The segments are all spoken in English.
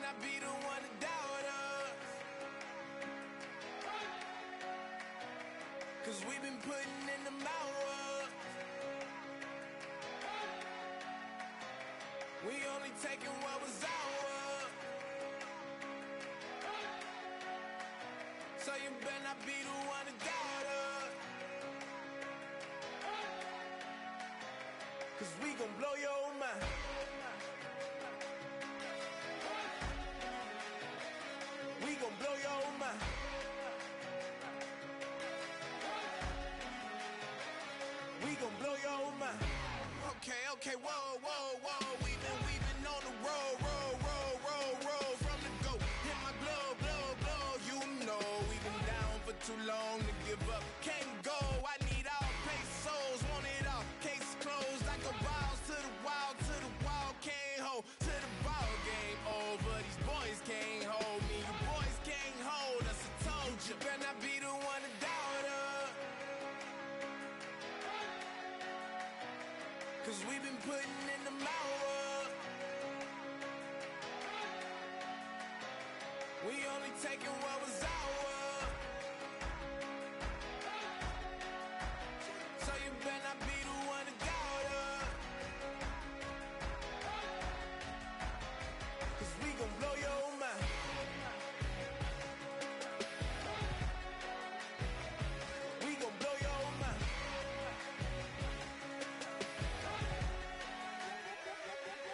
better not be the one to doubt us, 'cause we've been putting in the hours. We only taking what was ours, so you better not be the one to doubt us, 'cause we gon' blow your mind. We gon' blow your mind. We gon' blow your mind. Okay, whoa. We've been on the road, from the go. Hit my blow. You know we've been down for too long to give up. Can't go. I need all pesos, want it all. Case closed. I go balls to the wall, can't hold to the ball. Game over. These boys can't hold me. You boys can't hold us. I told you. Better not be the one to doubt us, 'cause we've been putting in the hours. We only taking what was ours, so you better not be the one to doubt us, 'cause we gon' blow your mind. We gon' blow your mind.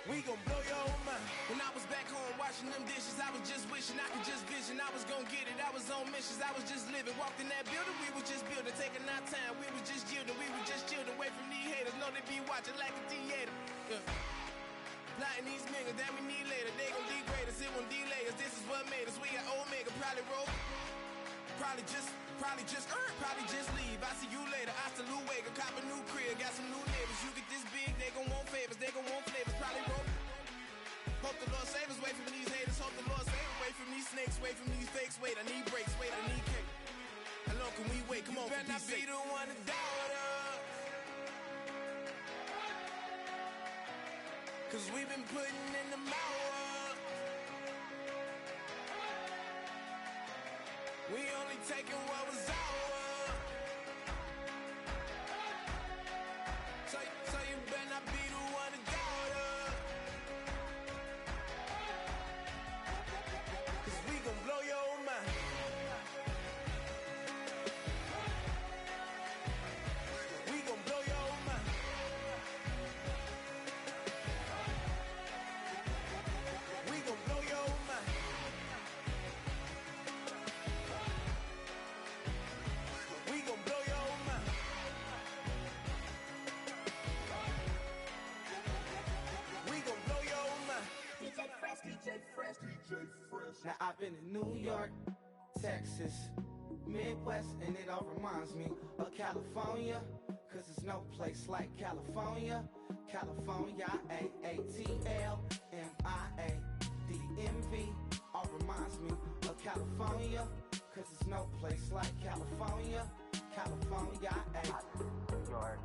We gon' blow your mind. When I was back home washing them dishes, I was just wishing I could just vision. I was gon' get it, I was on missions, I was just living. Walked in that building, we was just building, taking our time. We was just yielding, we was just chilling away from these haters. Know they be watching like a theater. Plotting these niggas that we need later. They gon' degrade us, it won't delay us. This is what made us. We got Omega, probably roll. Probably just leave. I see you later. I salute Wake, cop a new crib, got some new neighbors. You get this big, they gon' want favors, they gon' want flavors. Probably roll. Hope the Lord save us, wait from these haters. Hope the Lord save us, wait from these snakes, wait from these fakes. Wait, I need breaks, wait, I need cake. How long can we wait? Come on, better not be the one to doubt us, 'cause we've been putting in the hours. We only taking what was ours, so you better not be the one to doubt us, 'cause we gon' blow your mind. We gon' blow your mind. We gon' blow your mind. We gon' blow your mind. We gon' blow your mind. DJ Fresh. Now I've been in New York, Texas, Midwest, and it all reminds me of California, 'cause there's no place like California. California, AATLMIADMV, all reminds me of California, 'cause there's no place like California. California, New York,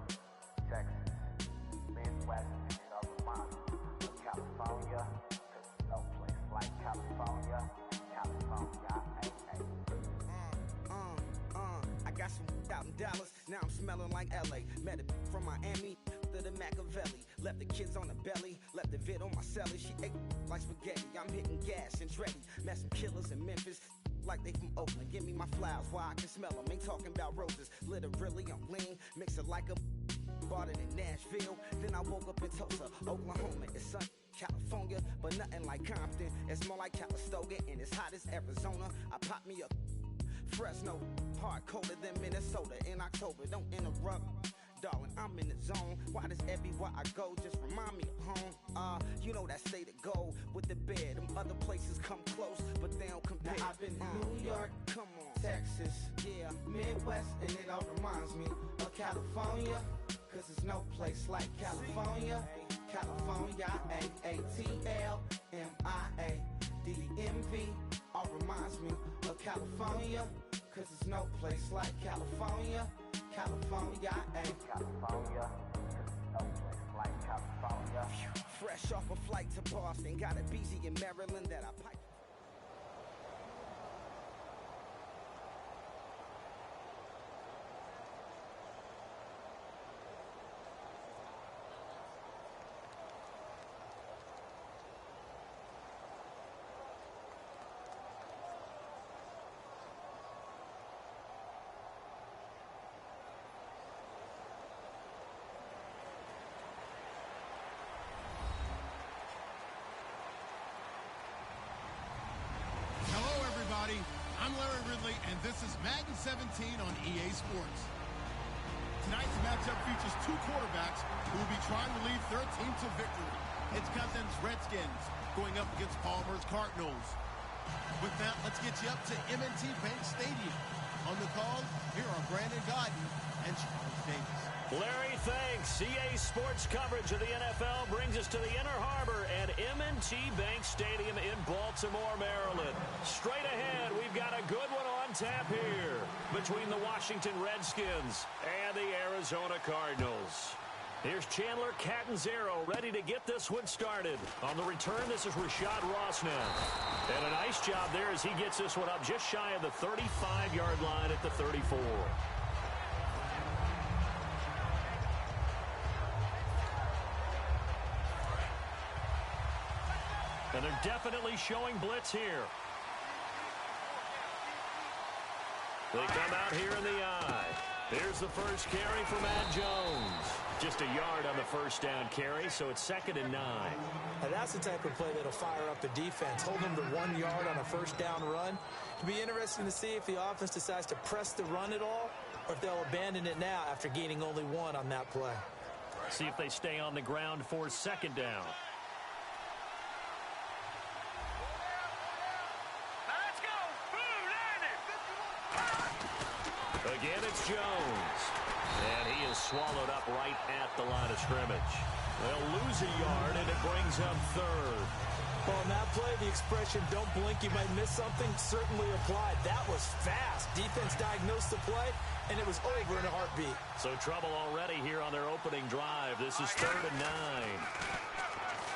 Texas, Midwest, and it all reminds me of California, 'cause there's no place like California. California, I got some out in Dallas, now I'm smelling like LA. Met a from Miami to the Machiavelli. Left the kids on the belly, left the vid on my celly. She ate like spaghetti, I'm hitting gas and Dreddy. Met some killers in Memphis, like they from Oakland. Give me my flowers while I can smell them. Ain't talking about roses, literally I'm lean. Mix it like a bought it in Nashville. Then I woke up in Tulsa, Oklahoma. It's sun, California, but nothing like Compton. It's more like Calistoga, and it's hot as Arizona. I pop me a Fresno, hard colder than Minnesota in October. Don't interrupt, darling, I'm in the zone. Why does everywhere I go just remind me of home? You know that state of gold with the bed. Them other places come close, but they don't compare. Now I've been to New York, come on, Texas, yeah, Midwest, and it all reminds me of California, 'cause there's no place like California. California, AATLMIADMV, all reminds me of California, 'cause there's no place like California. California, California, 'cause there's no place like California. Fresh off a flight to Boston, got a BZ in Maryland that I pipe. I'm Larry Ridley, and this is Madden 17 on EA Sports. Tonight's matchup features two quarterbacks who will be trying to lead their team to victory. It's Cousins' Redskins going up against Palmer's Cardinals. With that, let's get you up to M&T Bank Stadium. On the call, here are Brandon Godden and Charles Davis. Larry, thanks. EA Sports coverage of the NFL brings us to the Inner Harbor at M&T Bank Stadium in Baltimore, Maryland. Straight ahead, we've got a good one on tap here between the Washington Redskins and the Arizona Cardinals. Here's Chandler Catanzaro ready to get this one started. On the return, this is Rashad Ross now. And a nice job there as he gets this one up just shy of the 35-yard line at the 34. And they're definitely showing blitz here. They come out here in the eye. Here's the first carry for Matt Jones. Just a yard on the first down carry, so it's 2nd and 9. Now that's the type of play that'll fire up the defense. Hold them to 1 yard on a first down run. It'll be interesting to see if the offense decides to press the run at all, or if they'll abandon it now after gaining only 1 on that play. See if they stay on the ground for 2nd down. Again, it's Jones. And he is swallowed up right at the line of scrimmage. They'll lose a yard, and it brings up 3rd. Well, on that play, the expression, don't blink, you might miss something, certainly applied. That was fast. Defense diagnosed the play, and it was over in a heartbeat. So trouble already here on their opening drive. This is 3rd and 9.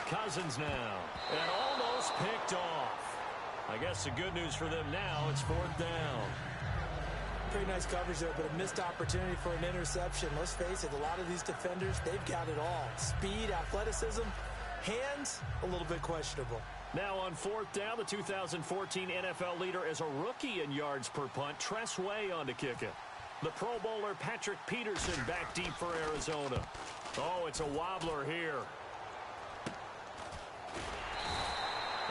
Cousins now. And almost picked off. I guess the good news for them now, it's 4th down. Pretty nice coverage there, but a missed opportunity for an interception. Let's face it, a lot of these defenders, they've got it all. Speed, athleticism, hands, a little bit questionable. Now on 4th down, the 2014 NFL leader as a rookie in yards per punt, Tress Way on to kick it. The Pro Bowler Patrick Peterson back deep for Arizona. Oh, it's a wobbler here.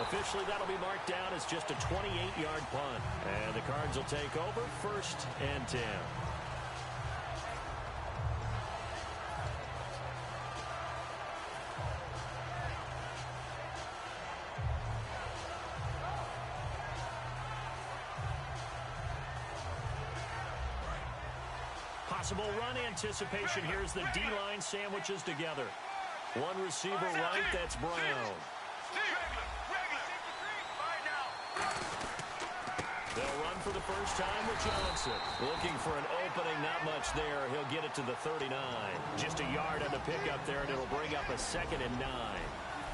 Officially, that'll be marked down as just a 28-yard punt. And the Cards will take over 1st and 10. Possible run anticipation here as the D-line sandwiches together. One receiver right, that's Brown. They'll run for the first time with Johnson. Looking for an opening, not much there. He'll get it to the 39. Just a yard on the pickup there, and it'll bring up a 2nd and 9.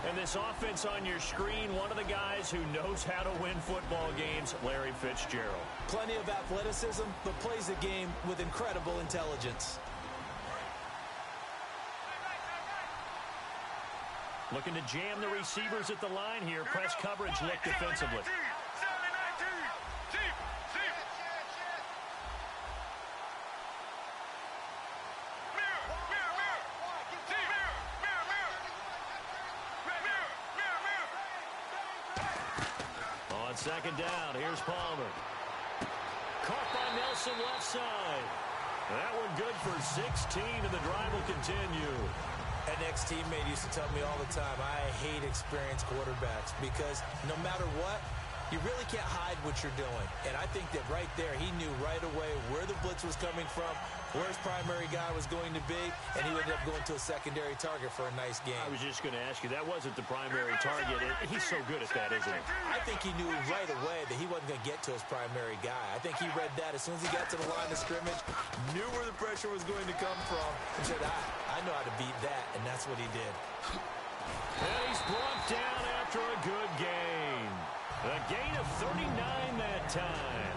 And this offense on your screen, one of the guys who knows how to win football games, Larry Fitzgerald. Plenty of athleticism, but plays the game with incredible intelligence. Looking to jam the receivers at the line here. Press coverage look defensively. On 2nd down, here's Palmer. Caught by Nelson left side. That one good for 16, and the drive will continue. An ex-teammate used to tell me all the time, I hate experienced quarterbacks because no matter what, you really can't hide what you're doing. And I think that right there, he knew right away where the blitz was coming from, where his primary guy was going to be, and he ended up going to a secondary target for a nice game. I was just going to ask you, that wasn't the primary target. He's so good at that, isn't he? I think he knew right away that he wasn't going to get to his primary guy. I think he read that as soon as he got to the line of scrimmage, knew where the pressure was going to come from, and said, I know how to beat that, and that's what he did. And he's brought down after a good gain. A gain of 39 that time.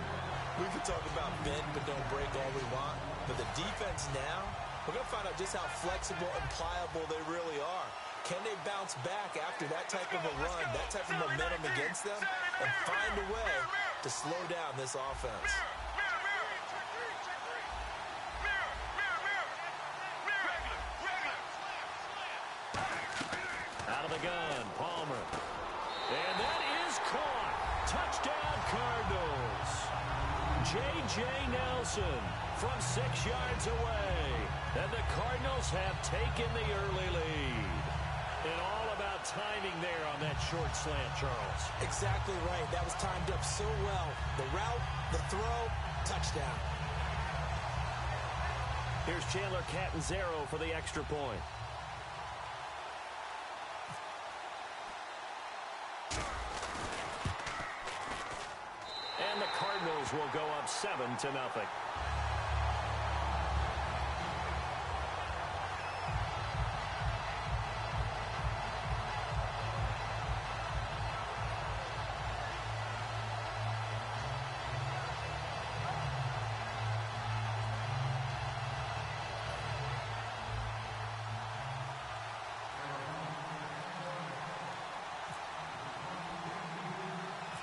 We could talk about bend but don't break all we want, but the defense now, we're going to find out just how flexible and pliable they really are. Can they bounce back after that type of a run, that type of momentum against them, and find a way to slow down this offense? Out of the gun, Palmer. And that is caught. Touchdown, Cardinals. J.J. Nelson from 6 yards away. And the Cardinals have taken the early lead. And all about timing there on that short slant, Charles. Exactly right. That was timed up so well. The route, the throw, touchdown. Here's Chandler Catanzaro for the extra point. And the Cardinals will go up 7-0.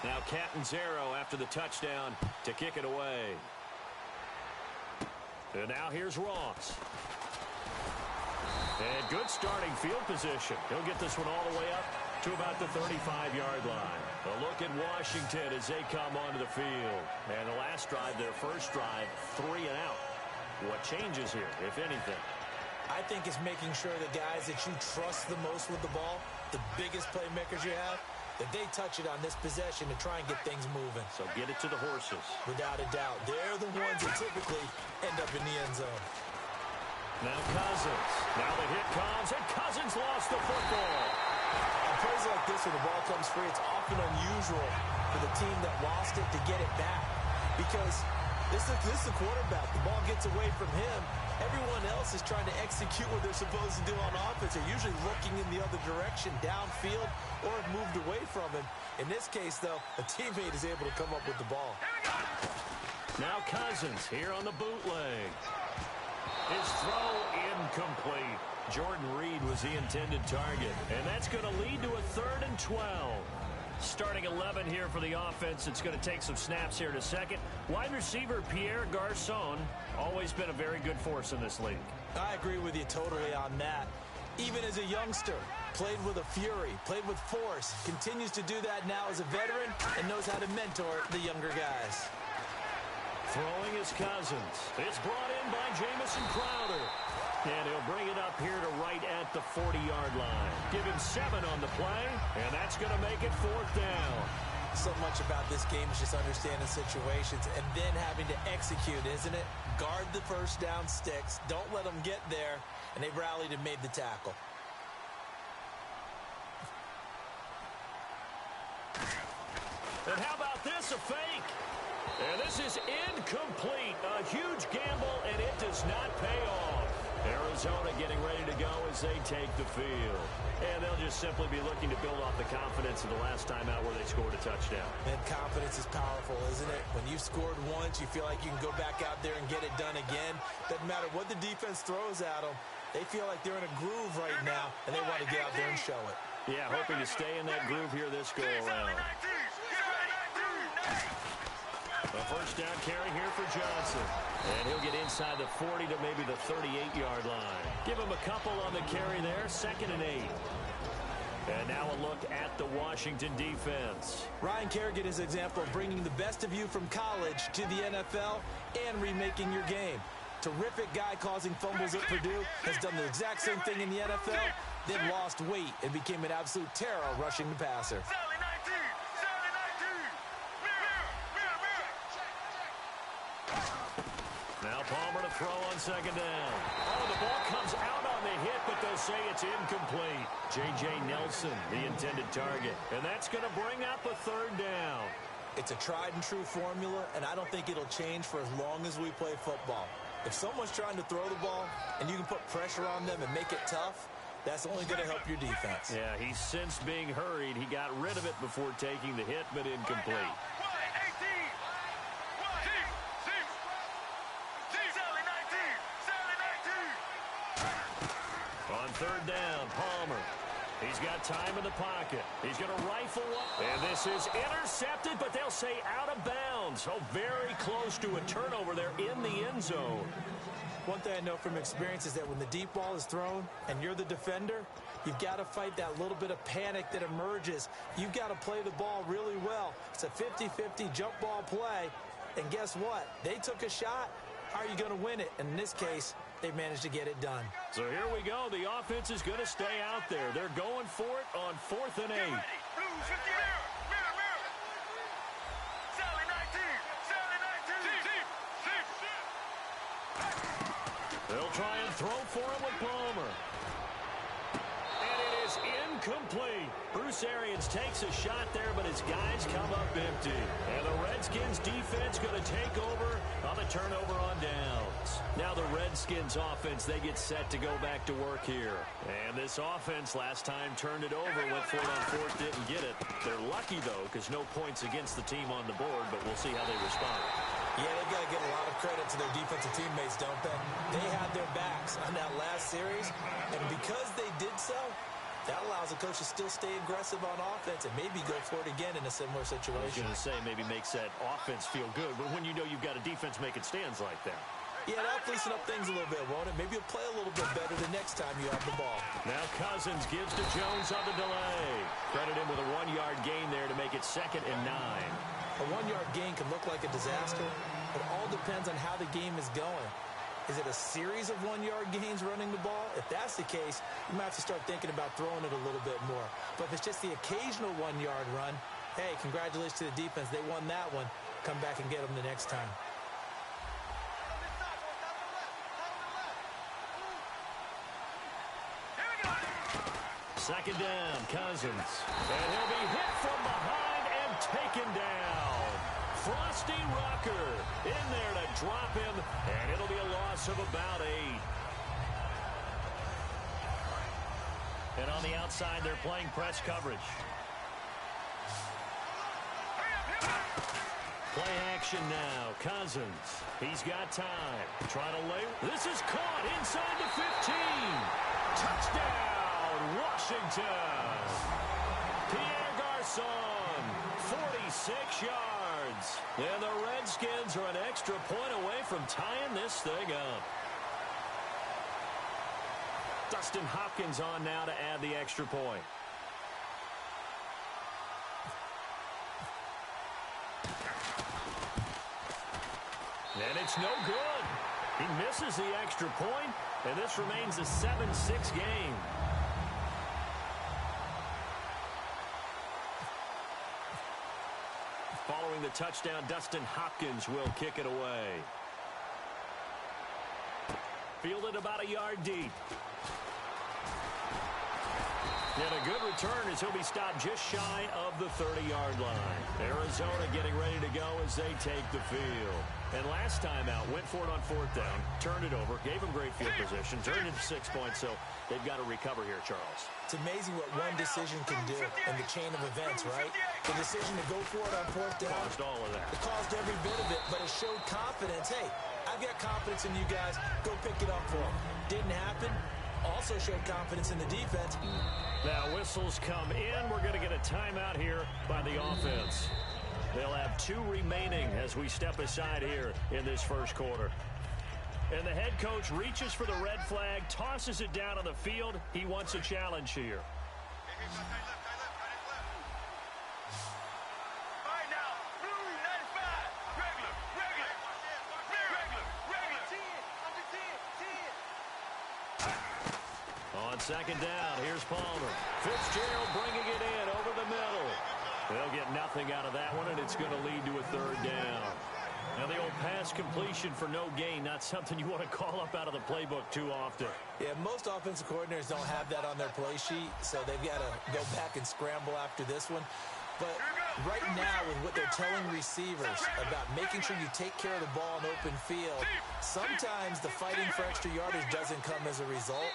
Now Catanzaro after the touchdown to kick it away. And now here's Ross. And good starting field position. He'll get this one all the way up to about the 35-yard line. A look at Washington as they come onto the field. And the last drive, their first drive, 3 and out. What changes here, if anything? I think it's making sure the guys that you trust the most with the ball, the biggest playmakers you have, that they touch it on this possession to try and get things moving. So get it to the horses. Without a doubt. They're the ones that typically end up in the end zone. Now Cousins. Now the hit comes, and Cousins lost the football. On plays like this where the ball comes free, it's often unusual for the team that lost it to get it back. Because this is the quarterback. The ball gets away from him. Everyone else is trying to execute what they're supposed to do on offense. They're usually looking in the other direction, downfield, or have moved away from him. In this case, though, a teammate is able to come up with the ball. Now Cousins here on the bootleg. His throw incomplete. Jordan Reed was the intended target. And that's going to lead to a 3rd and 12. Starting 11 here for the offense. It's going to take some snaps here in a second. Wide receiver Pierre Garçon, always been a very good force in this league. I agree with you totally on that. Even as a youngster, played with a fury, played with force, continues to do that now as a veteran, and knows how to mentor the younger guys. Throwing is Cousins. It's brought in by Jamison Crowder. And he'll bring it up here to right at the 40-yard line. Give him 7 on the play, and that's going to make it 4th down. So much about this game is just understanding situations and then having to execute, isn't it? Guard the first down sticks. Don't let them get there. And they've rallied and made the tackle. And how about this, a fake? And this is incomplete. A huge gamble, and it does not pay off. Arizona getting ready to go as they take the field. And they'll just simply be looking to build off the confidence of the last time out where they scored a touchdown. And confidence is powerful, isn't it? When you've scored once, you feel like you can go back out there and get it done again. Doesn't matter what the defense throws at them. They feel like they're in a groove right now, and they want to get out there and show it. Yeah, hoping to stay in that groove here this go-around. A first down carry here for Johnson. And he'll get inside the 40 to maybe the 38-yard line. Give him a couple on the carry there, 2nd and 8. And now a look at the Washington defense. Ryan Kerrigan is an example of bringing the best of you from college to the NFL and remaking your game. Terrific guy causing fumbles at Purdue, has done the exact same thing in the NFL, then lost weight and became an absolute terror rushing the passer. Now Palmer to throw on 2nd down. Oh, the ball comes out on the hit, but they'll say it's incomplete. J.J. Nelson, the intended target. And that's going to bring up a 3rd down. It's a tried-and-true formula, and I don't think it'll change for as long as we play football. If someone's trying to throw the ball and you can put pressure on them and make it tough, That's only going to help your defense. Yeah, he's since being hurried. He got rid of it before taking the hit, but incomplete. On third down, Palmer. He's got time in the pocket. He's going to rifle up. And this is intercepted, but they'll say out of bounds. So very close to a turnover there in the end zone. One thing I know from experience is that when the deep ball is thrown and you're the defender, you've got to fight that little bit of panic that emerges. You've got to play the ball really well. It's a 50-50 jump ball play. And guess what? They took a shot. How are you going to win it? And in this case, they managed to get it done. So here we go. The offense is going to stay out there. They're going for it on 4th and 8. They'll try and throw for him with Palmer. And it is incomplete. Bruce Arians takes a shot there, but his guys come up empty. And the Redskins defense going to take over on the turnover on downs. Now the Redskins offense, they get set to go back to work here. And this offense last time turned it over, went for it on 4th, didn't get it. They're lucky, though, because no points against the team on the board, but we'll see how they respond. Yeah, they've got to give a lot of credit to their defensive teammates, don't they? They had their backs on that last series, and because they did so, that allows the coach to still stay aggressive on offense and maybe go for it again in a similar situation. I was going to say maybe makes that offense feel good, but when you know you've got a defense making stands like that. Yeah, that'll loosen up things a little bit, won't it? Maybe you'll play a little bit better the next time you have the ball. Now Cousins gives to Jones on the delay. Credit him with a 1-yard gain there to make it 2nd and 9. A 1-yard gain can look like a disaster. It all depends on how the game is going. Is it a series of 1-yard gains running the ball? If that's the case, you might have to start thinking about throwing it a little bit more. But if it's just the occasional 1-yard run, hey, congratulations to the defense. They won that one. Come back and get them the next time. Second down, Cousins. And he'll be hit from behind and taken down. Frosty Rucker in there to drop him, and it'll be a loss of about 8. And on the outside, they're playing press coverage. Play action now. Cousins. He's got time. Trying to lay. This is caught inside the 15. Touchdown, Washington. Pierre Garçon, 46 yards. And the Redskins are an extra point away from tying this thing up. Dustin Hopkins on now to add the extra point. And it's no good. He misses the extra point, and this remains a 7-6 game. Following the touchdown, Dustin Hopkins will kick it away. Fielded about a yard deep. And a good return as he'll be stopped just shy of the 30-yard line. Arizona getting ready to go as they take the field. And last time out, went for it on 4th down, turned it over, gave him great field position, turned it to 6 points, so they've got to recover here, Charles. It's amazing what one decision can do in the chain of events, right? The decision to go for it on 4th down. Caused all of that. It caused every bit of it, but it showed confidence. Hey, I've got confidence in you guys. Go pick it up for them. Didn't happen. Also showed confidence in the defense. Now whistles come in. We're going to get a timeout here by the offense. They'll have 2 remaining as we step aside here in this first quarter. And the head coach reaches for the red flag, tosses it down on the field. He wants a challenge here. Second down, here's Palmer. Fitzgerald bringing it in over the middle. They'll get nothing out of that one, and it's going to lead to a 3rd down. Now the old pass completion for no gain, not something you want to call up out of the playbook too often. Yeah, most offensive coordinators don't have that on their play sheet, so they've got to go back and scramble after this one. But right now, with what they're telling receivers about making sure you take care of the ball in open field, sometimes the fighting for extra yardage doesn't come as a result.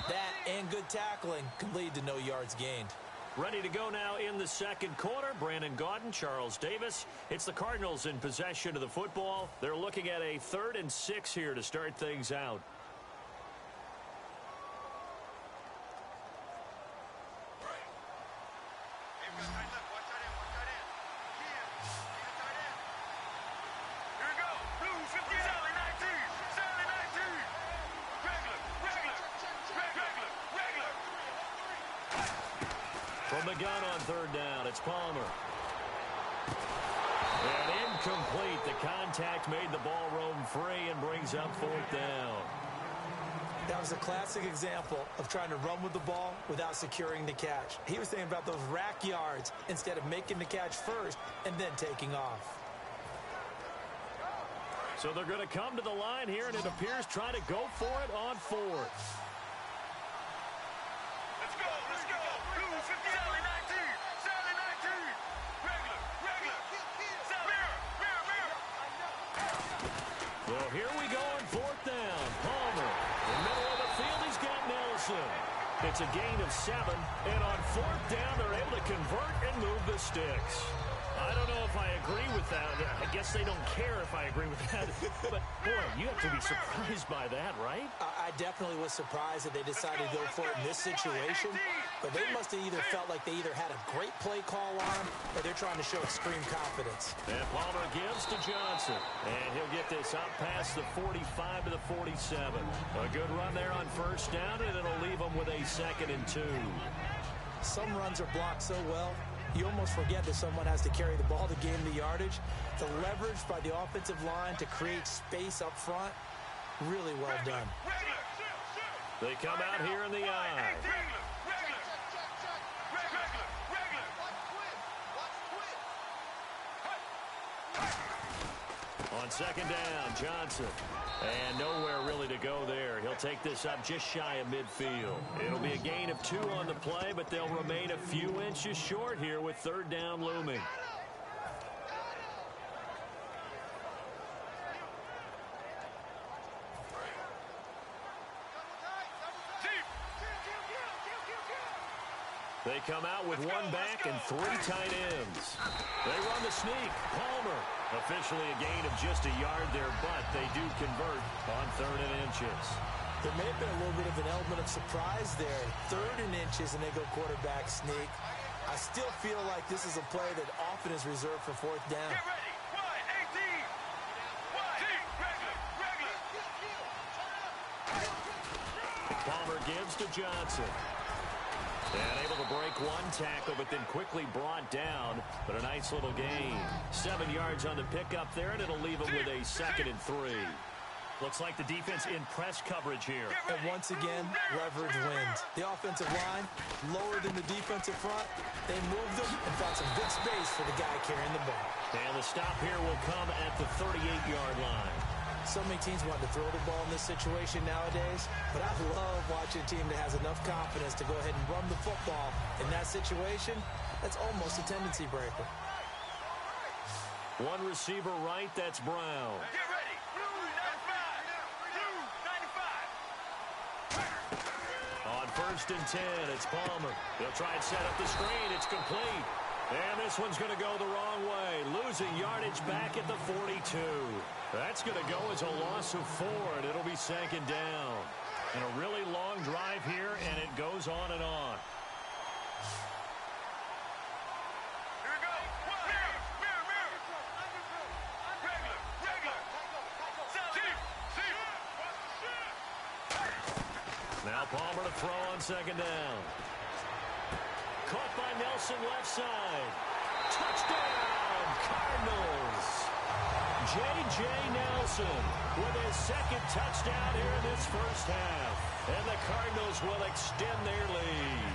That and good tackling could lead to no yards gained. Ready to go now in the second quarter. Brandon Gaudin, Charles Davis. It's the Cardinals in possession of the football. They're looking at a 3rd and 6 here to start things out. From the gun on 3rd down, it's Palmer. And incomplete. The contact made the ball roam free and brings up 4th down. That was a classic example of trying to run with the ball without securing the catch. He was thinking about those rack yards instead of making the catch first and then taking off. So they're going to come to the line here, and it appears trying to go for it on 4th. Well, here we go on 4th down. Palmer, in the middle of the field, he's got Nelson. It's a gain of 7, and on 4th down, they're able to convert and move the sticks. I don't know if I agree with that. I guess they don't care if I agree with that. But, boy, you have to be surprised by that, right? I definitely was surprised that they decided to go for it in this situation. But they must have either felt like they either had a great play call on or they're trying to show extreme confidence. And Palmer gives to Johnson. And he'll get this up past the 45 to the 47. A good run there on 1st down, and it'll leave them with a 2nd and 2. Some runs are blocked so well, you almost forget that someone has to carry the ball to gain the yardage. The leverage by the offensive line to create space up front, really well done. They come out here in the eye. On 2nd down, Johnson. And nowhere really to go there. He'll take this up just shy of midfield. It'll be a gain of 2 on the play, but they'll remain a few inches short here with 3rd down looming. They come out with 1 back and 3 tight ends. They run the sneak. Palmer. Officially a gain of just a yard there, but they do convert on 3rd and inches. There may have been a little bit of an element of surprise there. 3rd and inches, and they go quarterback sneak. I still feel like this is a play that often is reserved for 4th down. Get ready. 1, 18. Palmer gives to Johnson. And able to break 1 tackle, but then quickly brought down. But a nice little gain. 7 yards on the pickup there, and it'll leave him with a 2nd and 3. Looks like the defense in press coverage here. And once again, leverage wins. The offensive line, lower than the defensive front. They moved them and found some good space for the guy carrying the ball. And the stop here will come at the 38-yard line. So many teams want to throw the ball in this situation nowadays, but I love watching a team that has enough confidence to go ahead and run the football. In that situation, that's almost a tendency breaker. 1 receiver right, that's Brown. Get ready. Blue 95. On 1st and 10, it's Palmer. They'll try and set up the screen. It's complete. And this one's going to go the wrong way. Losing yardage back at the 42. That's going to go as a loss of 4, and it'll be 2nd down. And a really long drive here, and it goes on and on. Here we go. Mirror. Regular. Now Palmer to throw on 2nd down. Caught by Nelson left side. Touchdown, Cardinals. J.J. Nelson with his 2nd touchdown here in this first half. And the Cardinals will extend their lead.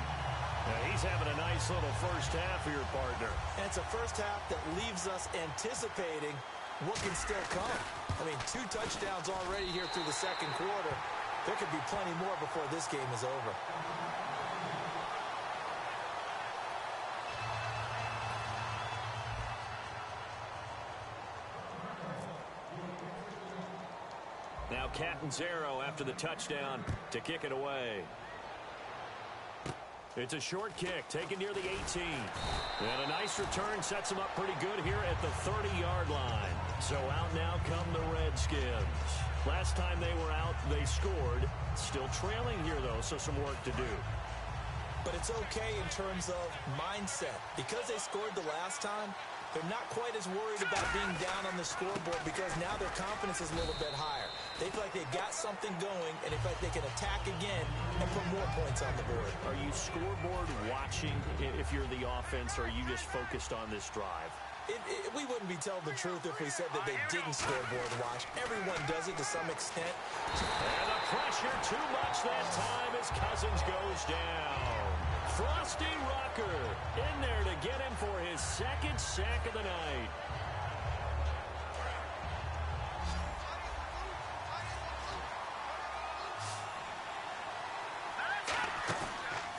Now he's having a nice little first half for your partner. And it's a first half that leaves us anticipating what can still come. I mean, 2 touchdowns already here through the second quarter. There could be plenty more before this game is over. Now Catanzaro after the touchdown to kick it away. It's a short kick taken near the 18. And a nice return sets them up pretty good here at the 30-yard line. So out now come the Redskins. Last time they were out, they scored. Still trailing here, though, so some work to do. But it's okay in terms of mindset. Because they scored the last time, they're not quite as worried about being down on the scoreboard because now their confidence is a little bit higher. They feel like they've got something going, and they feel like they can attack again and put more points on the board. Are you scoreboard watching if you're the offense, or are you just focused on this drive? We wouldn't be telling the truth if we said that they didn't scoreboard watch. Everyone does it to some extent. And the pressure too much that time as Cousins goes down. Frosty Rucker in there to get him for his second sack of the night.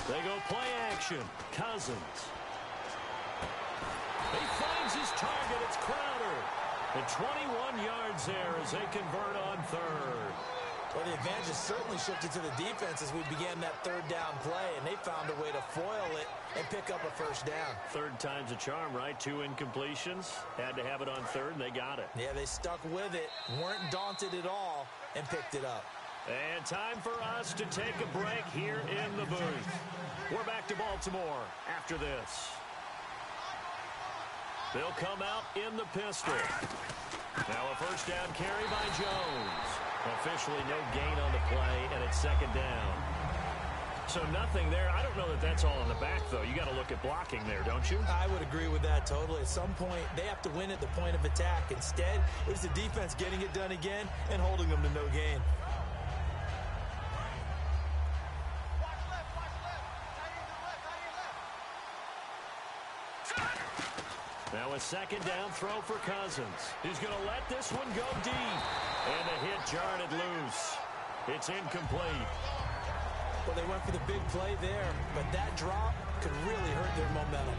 They go play action. Cousins. He finds his target. It's Crowder. And 21 yards there as they convert on third. Well, the advantage has certainly shifted to the defense as we began that third down play, and they found a way to foil it and pick up a first down. Third time's a charm, right? 2 incompletions. Had to have it on third, and they got it. Yeah, they stuck with it, weren't daunted at all, and picked it up. And time for us to take a break here in the booth. We're back to Baltimore after this. They'll come out in the pistol. Now a first down carry by Jones. Officially no gain on the play, and it's second down. So nothing there. I don't know that that's all in the back, though. You got to look at blocking there, don't you? I would agree with that totally. At some point, they have to win at the point of attack. Instead, it was the defense getting it done again and holding them to no gain. Now a second down throw for Cousins. He's going to let this one go deep. And the hit jarred it loose. It's incomplete. Well, they went for the big play there, but that drop could really hurt their momentum.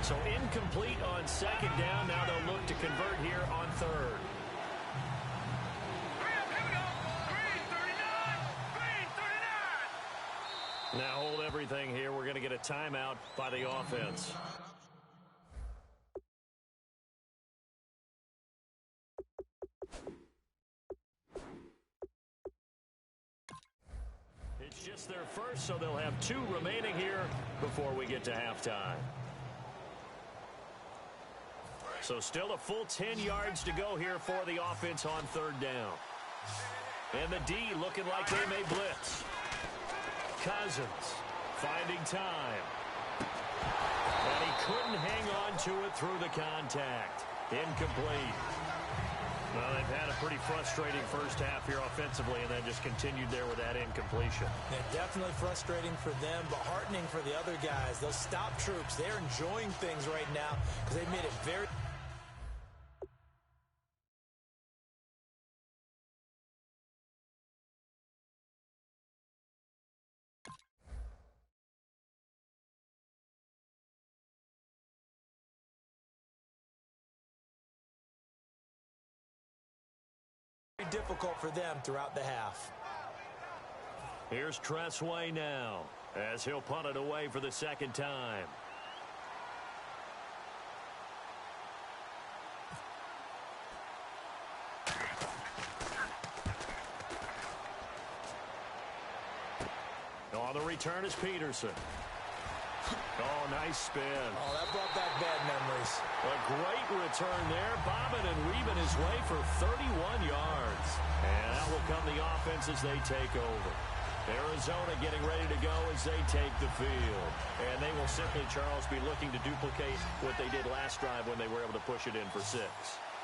So incomplete on second down. Now they'll look to convert here on third. Now hold everything here. We're going to get a timeout by the offense. It's just their first, so they'll have 2 remaining here before we get to halftime. So still a full 10 yards to go here for the offense on third down. And the D looking like they may blitz. Cousins finding time. And he couldn't hang on to it through the contact. Incomplete. Well, they've had a pretty frustrating first half here offensively, and then just continued there with that incompletion. Yeah, definitely frustrating for them, but heartening for the other guys. Those stop troops, they're enjoying things right now because they've made it very... difficult for them throughout the half. Here's Tressway now as he'll punt it away for the second time. On the return is Peterson. Oh, nice spin. Oh, that brought back bad memories. A great return there. Bobbing and weaving his way for 31 yards. And out will come the offense as they take over. Arizona getting ready to go as they take the field. And they will simply, Charles, be looking to duplicate what they did last drive when they were able to push it in for 6.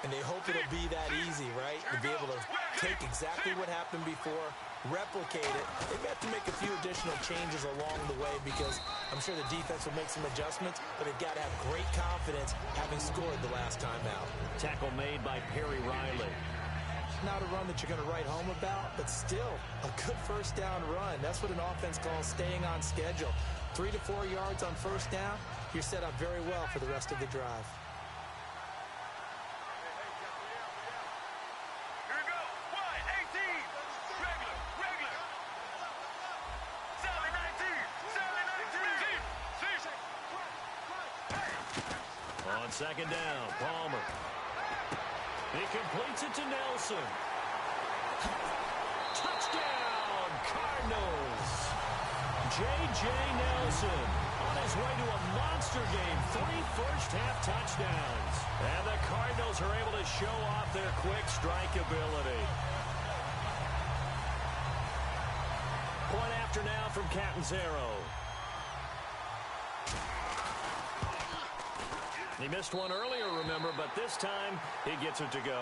And they hope it'll be that easy, right? To be able to take exactly what happened before, replicate it. They may have to make a few additional changes along the way because I'm sure the defense will make some adjustments, but they've got to have great confidence having scored the last time out. Tackle made by Perry Riley. Not a run that you're going to write home about, but still a good first down run. That's what an offense calls staying on schedule. 3 to 4 yards on first down, you're set up very well for the rest of the drive. second down. Palmer. He completes it to Nelson. Touchdown, Cardinals. J.J. Nelson on his way to a monster game. 3 first-half touchdowns. And the Cardinals are able to show off their quick strike ability. Point after now from Catanzaro. He missed one earlier, remember, but this time he gets it to go.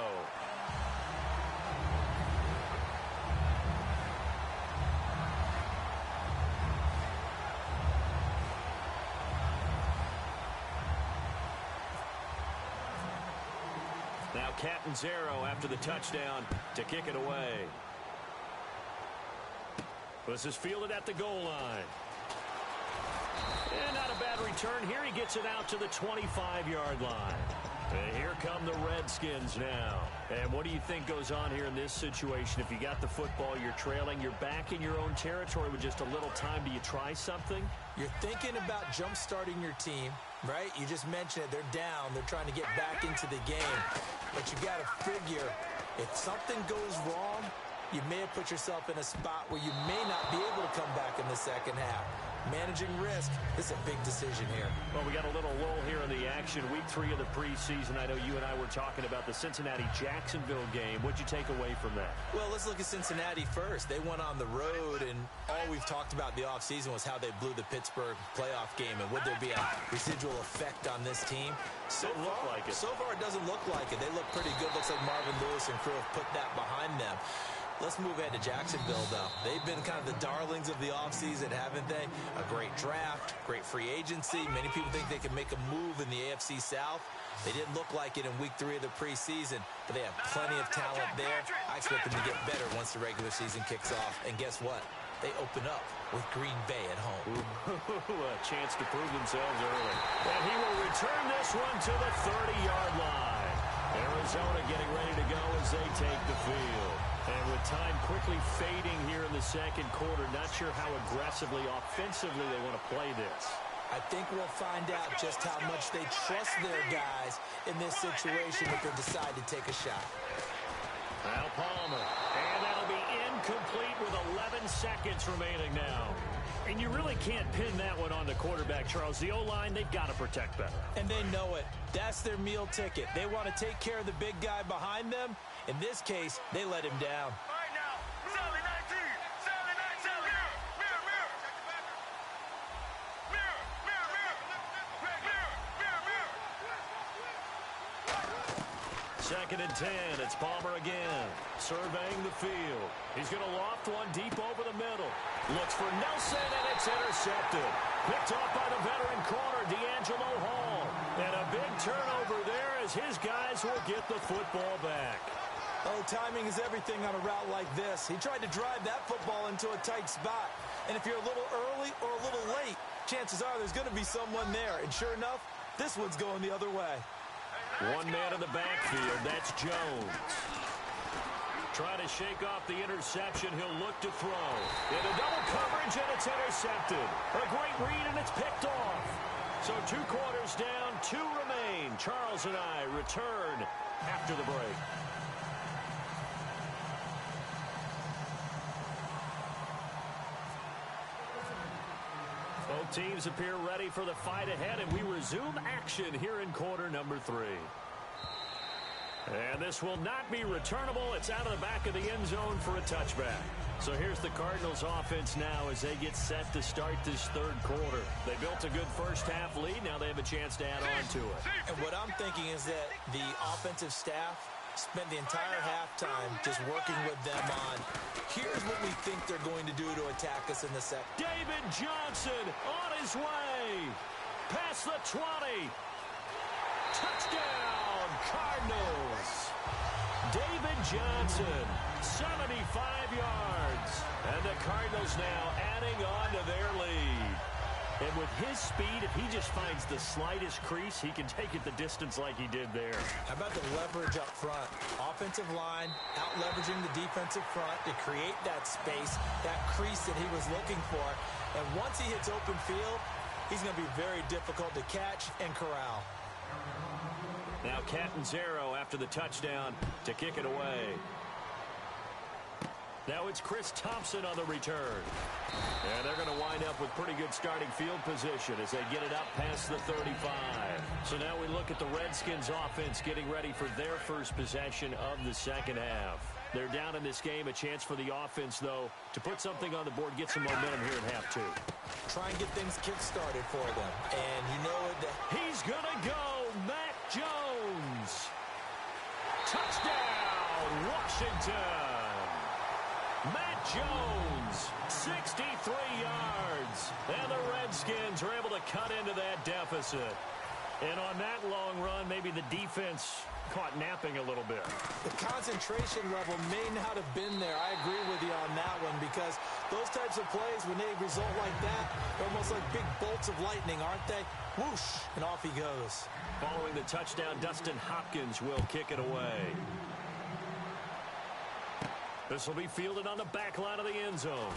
Now Catanzaro after the touchdown to kick it away. This is fielded at the goal line. And not a bad return here. He gets it out to the 25-yard line. And here come the Redskins now. And what do you think goes on here in this situation? If you got the football, you're trailing, you're back in your own territory with just a little time. Do you try something? You're thinking about jump-starting your team, right? You just mentioned it. They're down. They're trying to get back into the game. But you got to figure if something goes wrong, you may have put yourself in a spot where you may not be able to come back in the second half. Managing risk is a big decision here. Well, we got a little lull here in the action. Week 3 of the preseason. I know you and I were talking about the Cincinnati-Jacksonville game. What'd you take away from that? Well, let's look at Cincinnati first. They went on the road, and all we've talked about the offseason was how they blew the Pittsburgh playoff game, and would there be a residual effect on this team? So far, it doesn't look like it. They look pretty good. Looks like Marvin Lewis and crew have put that behind them. Let's move ahead to Jacksonville, though. They've been kind of the darlings of the offseason, haven't they? A great draft, great free agency. Many people think they can make a move in the AFC South. They didn't look like it in week 3 of the preseason, but they have plenty of talent there. I expect them to get better once the regular season kicks off. And guess what? They open up with Green Bay at home. A chance to prove themselves early. And he will return this one to the 30-yard line. Arizona getting ready to go as they take the field. And with time quickly fading here in the second quarter, not sure how aggressively, offensively they want to play this. I think we'll find out just how much they trust their guys in this situation if they decide to take a shot. Now Palmer. And that'll be incomplete with 11 seconds remaining now. And you really can't pin that one on the quarterback, Charles. The O-line, they've got to protect better. And they know it. That's their meal ticket. They want to take care of the big guy behind them. In this case, they let him down. All right now, Sally 19, Sally 19, mirror, mirror, mirror. Mirror, mirror, mirror, mirror, mirror. Second and 10, it's Palmer again, surveying the field. He's going to loft one deep over the middle. Looks for Nelson, and it's intercepted. Picked off by the veteran corner, D'Angelo Hall. And a big turnover there as his guys will get the football back. Oh, timing is everything on a route like this. He tried to drive that football into a tight spot. And if you're a little early or a little late, chances are there's going to be someone there. And sure enough, this one's going the other way. One man in the backfield, that's Jones. Trying to shake off the interception, he'll look to throw. Into double coverage, and it's intercepted. A great read, and it's picked off. So 2 quarters down, 2 remain. Charles and I return after the break. Both teams appear ready for the fight ahead, and we resume action here in quarter number 3. And this will not be returnable. It's out of the back of the end zone for a touchback. So here's the Cardinals offense now as they get set to start this third quarter. They built a good first half lead. Now they have a chance to add on to it. And what I'm thinking is that the offensive staff spent the entire halftime just working with them on, here's what we think they're going to do to attack us in the second. David Johnson on his way. Past the 20. Touchdown, Cardinals. David Johnson, 75 yards. And the Cardinals now adding on to their lead. And with his speed, if he just finds the slightest crease, he can take it the distance like he did there. How about the leverage up front? Offensive line, out-leveraging the defensive front to create that space, that crease that he was looking for. And once he hits open field, he's going to be very difficult to catch and corral. Now Catanzaro after the touchdown to kick it away. Now it's Chris Thompson on the return. And they're going to wind up with pretty good starting field position as they get it up past the 35. So now we look at the Redskins offense getting ready for their first possession of the second half. They're down in this game. A chance for the offense, though, to put something on the board, get some momentum here at half two. Try and get things kick-started for them. And you know what? He's going to go. Matt Jones. Touchdown, Washington. Matt Jones, 63 yards. And the Redskins are able to cut into that deficit. And on that long run, maybe the defense caught napping a little bit. The concentration level may not have been there. I agree with you on that one because those types of plays, when they result like that, they're almost like big bolts of lightning, aren't they? Whoosh, and off he goes. Following the touchdown, Dustin Hopkins will kick it away. This will be fielded on the back line of the end zone.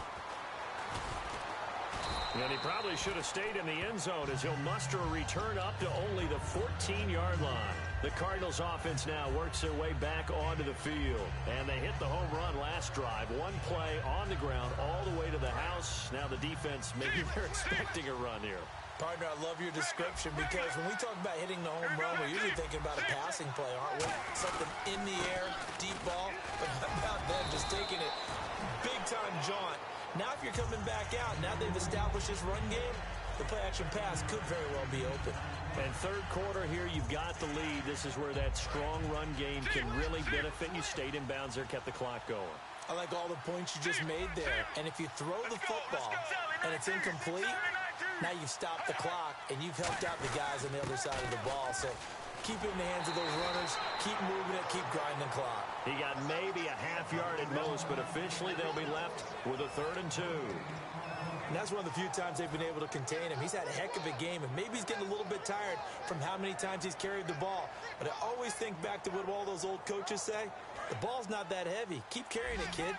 And he probably should have stayed in the end zone as he'll muster a return up to only the 14-yard line. The Cardinals offense now works their way back onto the field. And they hit the home run last drive. One play on the ground all the way to the house. Now the defense, maybe they're expecting a run here. Partner, I love your description because when we talk about hitting the home run, we're usually thinking about a passing play, aren't we? Something in the air, deep ball. But how about them just taking it big-time jaunt? Now if you're coming back out, now they've established this run game, the play-action pass could very well be open. And third quarter here, you've got the lead. This is where that strong run game can really benefit you. Stayed in bounds there, kept the clock going. I like all the points you just made there. And if you throw the football and it's incomplete, now you've stopped the clock and you've helped out the guys on the other side of the ball. So keep it in the hands of those runners. Keep moving it. Keep grinding the clock. He got maybe a half yard at most, but officially they'll be left with a 3rd and 2. And that's one of the few times they've been able to contain him. He's had a heck of a game, and maybe he's getting a little bit tired from how many times he's carried the ball. But I always think back to what all those old coaches say. The ball's not that heavy. Keep carrying it, kid.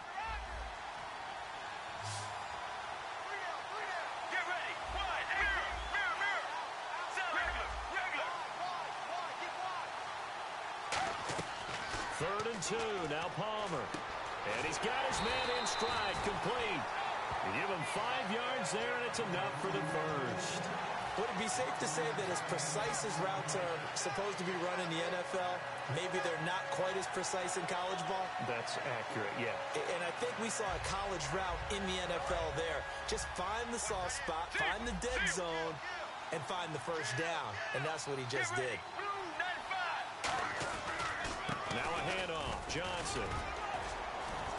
Third and 2, now Palmer. And he's got his man in stride, complete. You give him 5 yards there, and it's enough for the first. Would it be safe to say that as precise as routes are supposed to be run in the NFL, maybe they're not quite as precise in college ball? That's accurate, yeah. And I think we saw a college route in the NFL there. Just find the soft spot, find the dead zone, and find the first down. And that's what he just did. Now a handoff, Johnson.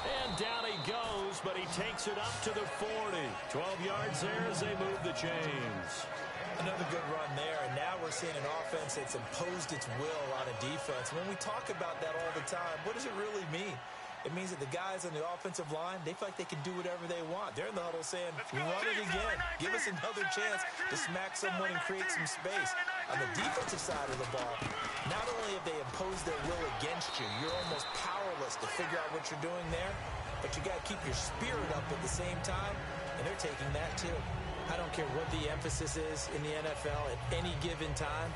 And down he goes, but he takes it up to the 40. 12 yards there as they move the chains. Another good run there, and now we're seeing an offense that's imposed its will on a defense. When we talk about that all the time, what does it really mean? It means that the guys on the offensive line, they feel like they can do whatever they want. They're in the huddle saying, run it again. Give us another chance to smack someone and create some space. On the defensive side of the ball, not only have they imposed their will against you, you're almost powerless to figure out what you're doing there, but you got to keep your spirit up at the same time, and they're taking that too. I don't care what the emphasis is in the NFL at any given time.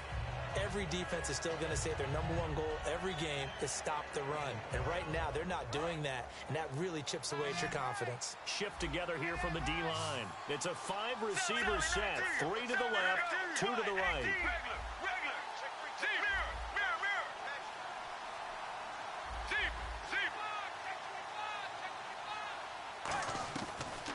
Every defense is still going to say their #1 goal every game is stop the run. And right now, they're not doing that, and that really chips away at your confidence. Shift together here from the D-line. It's a 5-receiver set. 3 to the left, 2 to the right.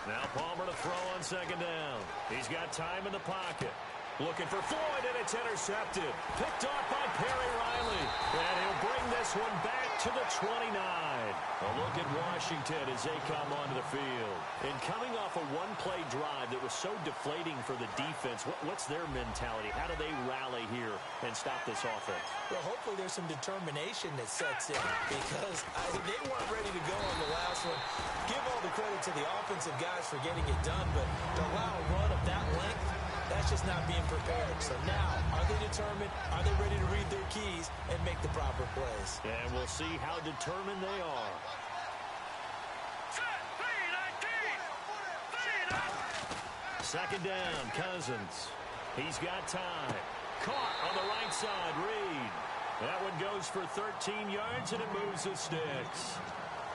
Now Palmer to throw on 2nd down. He's got time in the pocket. Looking for Floyd, and it's intercepted. Picked off by Perry Riley. And he'll bring this one back to the 29. A look at Washington as they come onto the field. And coming off a one-play drive that was so deflating for the defense, what's their mentality? How do they rally here and stop this offense? Well, hopefully there's some determination that sets in because they weren't ready to go on the last one. Give all the credit to the offensive guys for getting it done, but to allow a run of that length, that's just not being prepared. So now, are they determined? Are they ready to read their keys and make the proper plays? And we'll see how determined they are. Second down, Cousins. He's got time. Caught on the right side, Reed. That one goes for 13 yards, and it moves the sticks.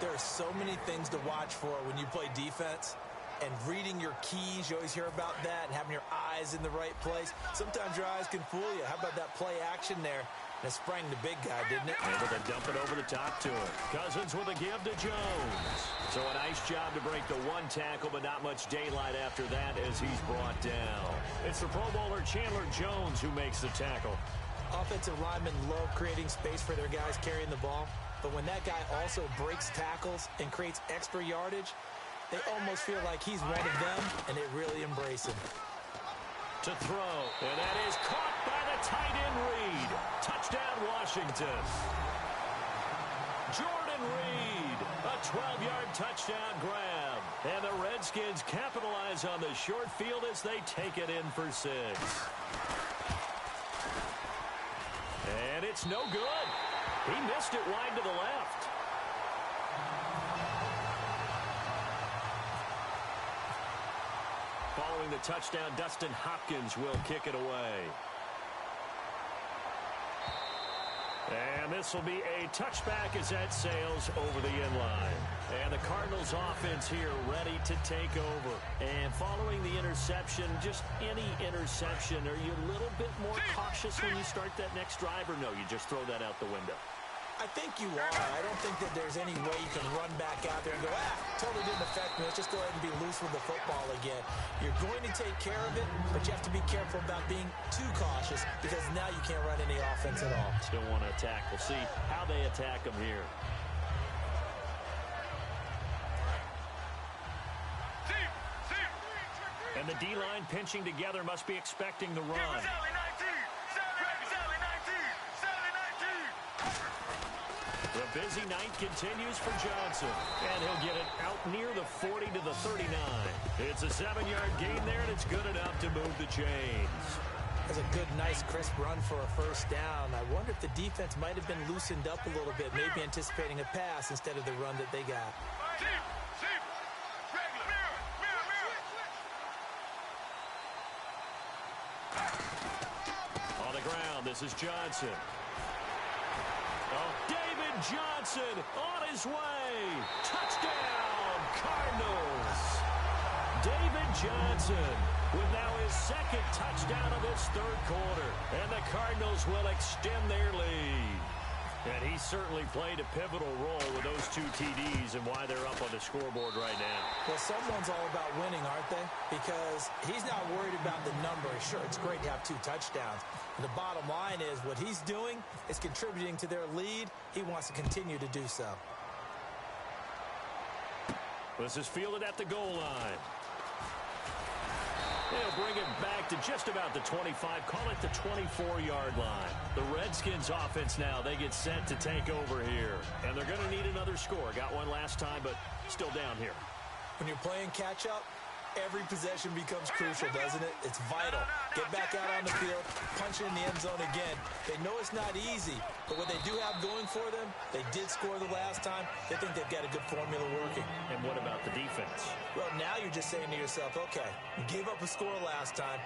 There are so many things to watch for when you play defense. And reading your keys, you always hear about that, and having your eyes in the right place. Sometimes your eyes can fool you. How about that play action there? And it sprang the big guy, didn't it? Able to dump it over the top to him. Cousins with a give to Jones. So a nice job to break the one tackle, but not much daylight after that as he's brought down. It's the Pro Bowler Chandler Jones who makes the tackle. Offensive linemen love creating space for their guys carrying the ball. But when that guy also breaks tackles and creates extra yardage, they almost feel like he's one of them, and they really embrace him. To throw, and that is caught by the tight end Reed. Touchdown, Washington. Jordan Reed, a 12-yard touchdown grab. And the Redskins capitalize on the short field as they take it in for 6. And it's no good. He missed it wide to the left. Following the touchdown, Dustin Hopkins will kick it away. And this will be a touchback as that sails over the end line. And the Cardinals offense here ready to take over. And following the interception, just any interception, are you a little bit more cautious when you start that next drive, or no, you just throw that out the window? I think you are. I don't think that there's any way you can run back out there and go, totally didn't affect me. Let's just go ahead and be loose with the football again. You're going to take care of it, but you have to be careful about being too cautious because now you can't run any offense at all. Still want to attack. We'll see how they attack them here. And the D-line pinching together must be expecting the run. The busy night continues for Johnson, and he'll get it out near the 40 to the 39. It's a 7-yard gain there, and it's good enough to move the chains. That's a good, nice, crisp run for a first down. I wonder if the defense might have been loosened up a little bit, maybe anticipating a pass instead of the run that they got. On the ground, this is Johnson. Oh, David Johnson on his way. Touchdown, Cardinals. David Johnson with now his second touchdown of this third quarter. And the Cardinals will extend their lead. And he certainly played a pivotal role with those 2 TDs and why they're up on the scoreboard right now. Well, someone's all about winning, aren't they? Because he's not worried about the number. Sure, it's great to have 2 touchdowns. And the bottom line is what he's doing is contributing to their lead. He wants to continue to do so. This is fielded at the goal line. They'll bring it back to just about the 25, call it the 24-yard line. The Redskins offense now, they get set to take over here. And they're going to need another score. Got one last time, but still down here. When you're playing catch-up, every possession becomes crucial, doesn't it? It's vital. Get back out on the field, punch it in the end zone again. They know it's not easy, but what they do have going for them, they did score the last time. They think they've got a good formula working. And what about the defense? Well, now you're just saying to yourself, okay, we gave up a score last time.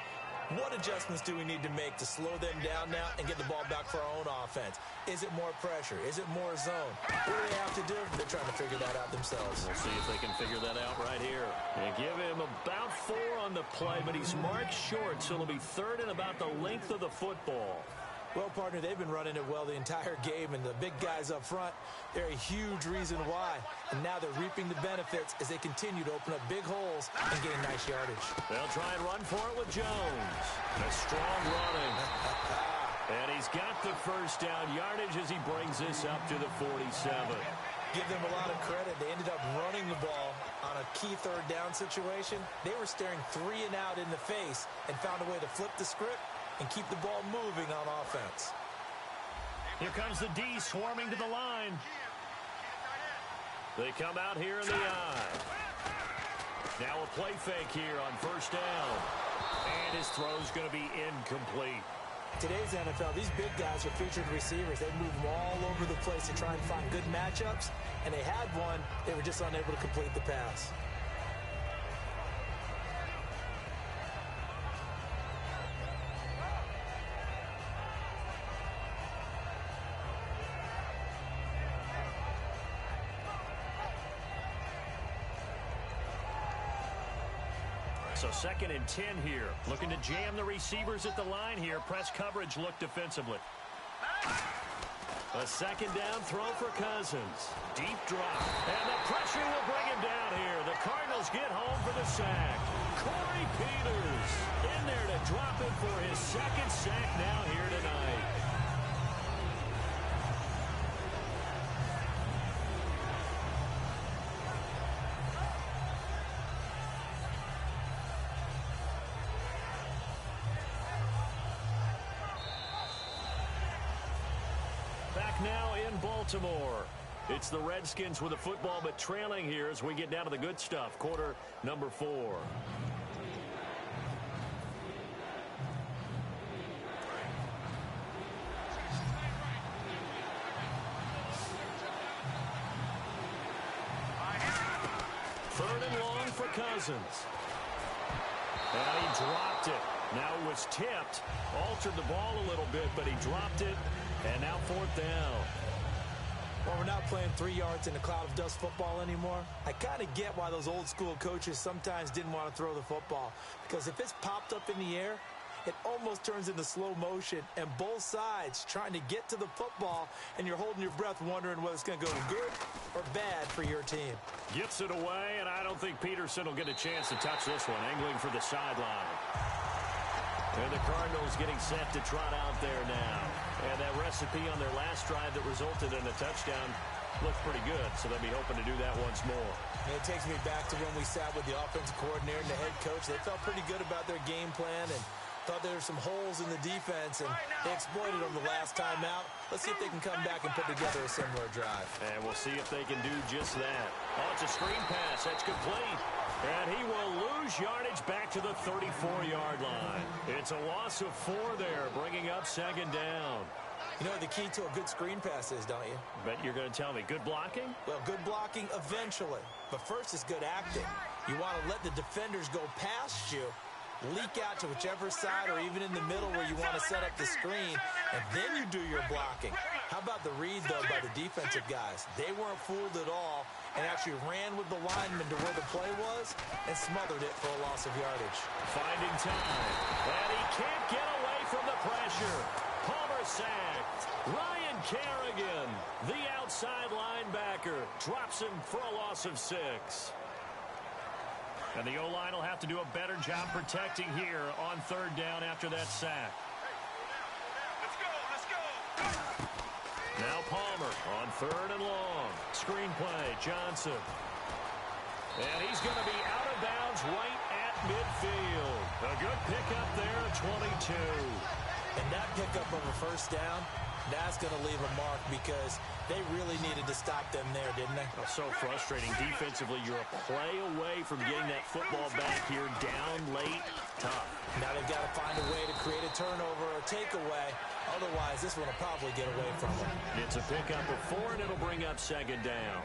What adjustments do we need to make to slow them down now and get the ball back for our own offense? Is it more pressure? Is it more zone? What do they have to do? They're trying to figure that out themselves. We'll see if they can figure that out right here. And give him about 4 on the play, but he's marked short, so it'll be third and about the length of the football. Well, partner, they've been running it well the entire game, and the big guys up front, they're a huge reason why. And now they're reaping the benefits as they continue to open up big holes and gain nice yardage. They'll try and run for it with Jones. A strong running. And he's got the first down yardage as he brings this up to the 47. Give them a lot of credit. They ended up running the ball on a key third down situation. They were staring 3 and out in the face and found a way to flip the script and keep the ball moving on offense. Here comes the D swarming to the line. They come out here in the eye. Now a play fake here on first down. And his throw's going to be incomplete. Today's NFL, these big guys are featured receivers. They move them all over the place to try and find good matchups. And they had one. They were just unable to complete the pass. So 2nd and 10 here. Looking to jam the receivers at the line here. Press coverage look defensively. A 2nd down throw for Cousins. Deep drop. And the pressure will bring him down here. The Cardinals get home for the sack. Corey Peters in there to drop it for his 2nd sack now here tonight. Back now in Baltimore. It's the Redskins with the football, but trailing here as we get down to the good stuff. Quarter number 4. Third and long for Cousins. And he dropped it. Now it was tipped. Altered the ball a little bit, but he dropped it. And now 4th down. Well, we're not playing 3 yards in a cloud of dust football anymore. I kind of get why those old school coaches sometimes didn't want to throw the football. Because if it's popped up in the air, it almost turns into slow motion. And both sides trying to get to the football, and you're holding your breath wondering whether it's going to go good or bad for your team. Gets it away, and I don't think Peterson will get a chance to touch this one. Angling for the sideline. And the Cardinals getting set to trot out there now. And that recipe on their last drive that resulted in a touchdown looked pretty good, so they'll be hoping to do that once more. And it takes me back to when we sat with the offensive coordinator and the head coach. They felt pretty good about their game plan and thought there were some holes in the defense, and they exploited them the last time out. Let's see if they can come back and put together a similar drive. And we'll see if they can do just that. Oh, it's a screen pass. That's complete. And he will lose yardage back to the 34-yard line. It's a loss of 4 there, bringing up 2nd down. You know the key to a good screen pass is, don't you? Bet you're going to tell me. Good blocking? Well, good blocking eventually. But first is good acting. You want to let the defenders go past you, leak out to whichever side or even in the middle where you want to set up the screen, and then you do your blocking. How about the read, though, by the defensive guys? They weren't fooled at all and actually ran with the lineman to where the play was and smothered it for a loss of yardage. Finding time. And he can't get away from the pressure. Palmer sacked. Ryan Kerrigan, the outside linebacker, drops him for a loss of 6. And the O-line will have to do a better job protecting here on 3rd down after that sack. Let's go. Now Palmer on 3rd and long. Screen play, Johnson. And he's going to be out of bounds right at midfield. A good pickup there at 22. And that pickup of a 1st down, that's going to leave a mark because they really needed to stop them there, didn't they? Oh, so frustrating. Defensively, you're a play away from getting that football back here down late. Tough. Now they've got to find a way to create a turnover or takeaway. Otherwise, this one will probably get away from them. It's a pickup of 4, and it'll bring up 2nd down.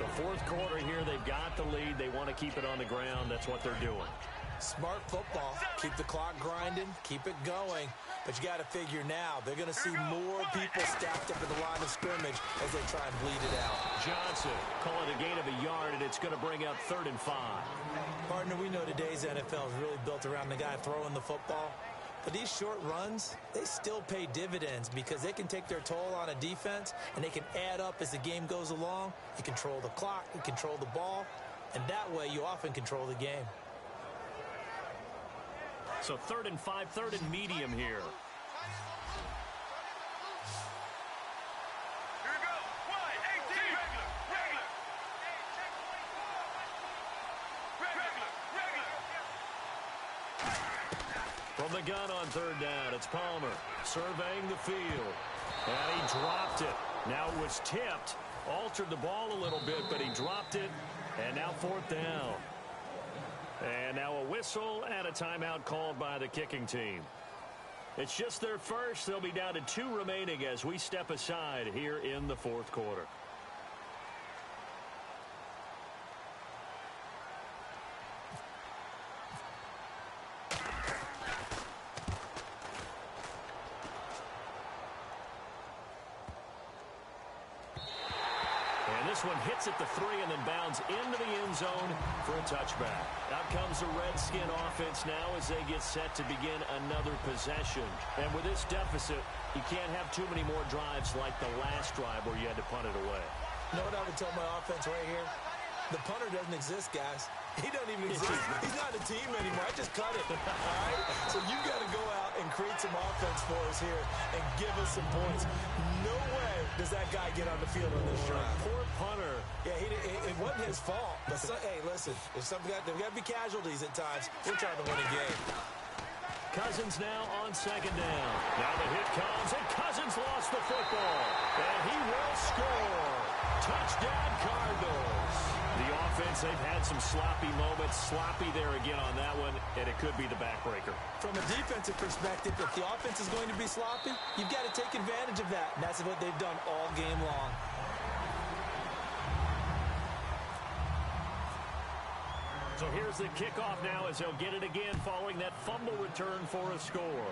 The 4th quarter here, they've got the lead. They want to keep it on the ground. That's what they're doing. Smart football. Keep the clock grinding. Keep it going. But you got to figure now, they're going to see more people stacked up at the line of scrimmage as they try and bleed it out. Johnson, call it a gain of a yard, and it's going to bring up 3rd and 5. Partner, we know today's NFL is really built around the guy throwing the football. But these short runs, they still pay dividends because they can take their toll on a defense, and they can add up as the game goes along. You control the clock, you control the ball, and that way you often control the game. So 3rd and 5, 3rd and medium here. Here we go. 1, 18. Regular. From the gun on 3rd down, it's Palmer surveying the field. And he dropped it. Now it was tipped. Altered the ball a little bit, but he dropped it. And now 4th down. And now a whistle and a timeout called by the kicking team. It's just their first. They'll be down to 2 remaining as we step aside here in the 4th quarter. And this one hits at the 3 and then bounds into the end zone for a touchback. Out comes the Redskin offense now as they get set to begin another possession. And with this deficit, you can't have too many more drives like the last drive where you had to punt it away. You know what I would tell my offense right here? The punter doesn't exist, guys. He doesn't even exist. He's not a team anymore. I just cut it. All right? So you've got to go out and create some offense for us here and give us some points. No way does that guy get on the field on this drive. Poor punter. Yeah, it wasn't his fault. But hey, listen, there's got to be casualties at times. We're trying to win a game. Cousins now on second down. Now the hit comes, and Cousins lost the football. And he will score. Touchdown, Cardinals. The offense, they've had some sloppy moments. Sloppy there again on that one, and it could be the backbreaker. From a defensive perspective, if the offense is going to be sloppy, you've got to take advantage of that. And that's what they've done all game long. So here's the kickoff now as they'll get it again following that fumble return for a score.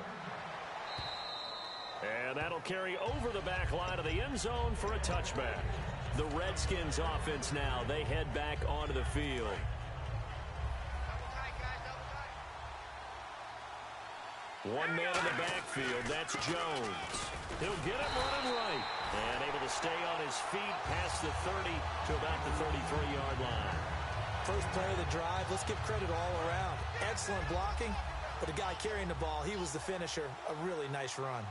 And that'll carry over the back line of the end zone for a touchback. The Redskins offense now, they head back onto the field. One man in the backfield, that's Jones. He'll get it running right. And able to stay on his feet past the 30 to about the 33-yard line. First play of the drive, let's give credit all around. Excellent blocking, but the guy carrying the ball, he was the finisher. A really nice run.